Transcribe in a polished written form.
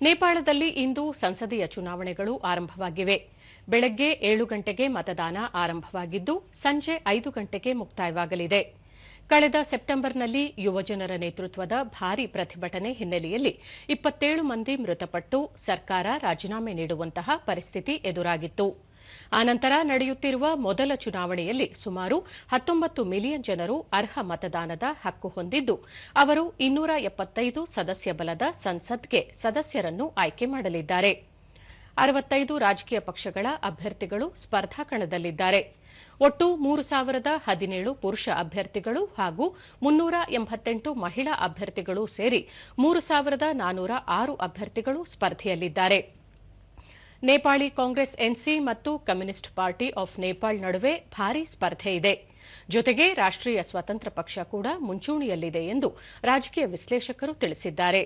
ನೇಪಾಳದಲ್ಲಿ ಇಂದು ಸಂಸದೀಯ ಚುನಾವಣೆಗಳು ಆರಂಭವಾಗಿವೆ. ಬೆಳಗ್ಗೆ 7 ಗಂಟೆಗೆ ಮತದಾನ ಆರಂಭವಾಗಿದ್ದು ಸಂಜೆ 5 ಗಂಟೆಗೆ ಮುಕ್ತಾಯವಾಗಲಿದೆ. ಕಳೆದ ಸೆಪ್ಟೆಂಬರ್ನಲ್ಲಿ ಯುವಜನರ ನೇತೃತ್ವದ ಭಾರೀ ಪ್ರತಿಭಟನೆ ಹಿನ್ನೆಲೆಯಲ್ಲಿ 27 ಮಂದಿ ಮೃತಪಟ್ಟು ಸರ್ಕಾರ ರಾಜೀನಾಮೆ ನೀಡುವಂತಹ ಪರಿಸ್ಥಿತಿ ಎದುರಾಗಿತ್ತು. ಆನಂತರ ನಡೆಯುತ್ತಿರುವ ಮೊದಲ ಚುನಾವಣೆಯಲ್ಲಿ ಸುಮಾರು 19 ಮಿಲಿಯನ್ ಜನರು ಅರ್ಹ ಮತದಾನದ ಹಕ್ಕು ಹೊಂದಿದ್ದು ಅವರು 275 ಸದಸ್ಯ ಬಲದ ಸಂಸತ್ಗೆ ಸದಸ್ಯರನ್ನು ಆಯ್ಕೆ ಮಾಡಲಿದ್ದಾರೆ. 65 ರಾಜಕೀಯ ಪಕ್ಷಗಳ ಅಭ್ಯರ್ಥಿಗಳು ಸ್ಪರ್ಧಾ ಕಣದಲ್ಲಿದ್ದಾರೆ. ಒಟ್ಟು 3017 ಪುರುಷ ಅಭ್ಯರ್ಥಿಗಳು ಹಾಗೂ 388 ಮಹಿಳಾ ಅಭ್ಯರ್ಥಿಗಳು ಸೇರಿ 3406 ಅಭ್ಯರ್ಥಿಗಳು ಸ್ಪರ್ಧೆಯಲ್ಲಿದ್ದಾರೆ. ನೇಪಾಳಿ ಕಾಂಗ್ರೆಸ್ ಎನ್ಸಿ ಮತ್ತು ಕಮ್ಯುನಿಸ್ಟ್ ಪಾರ್ಟಿ ಆಫ್ ನೇಪಾಳ್ ನಡುವೆ ಭಾರೀ ಸ್ಪರ್ಧೆ ಇದೆ. ಜೊತೆಗೆ ರಾಷ್ಟ್ರೀಯ ಸ್ವತಂತ್ರ ಪಕ್ಷ ಕೂಡ ಮುಂಚೂಣಿಯಲ್ಲಿದೆ ಎಂದು ರಾಜಕೀಯ ವಿಶ್ಲೇಷಕರು ತಿಳಿಸಿದ್ದಾರೆ.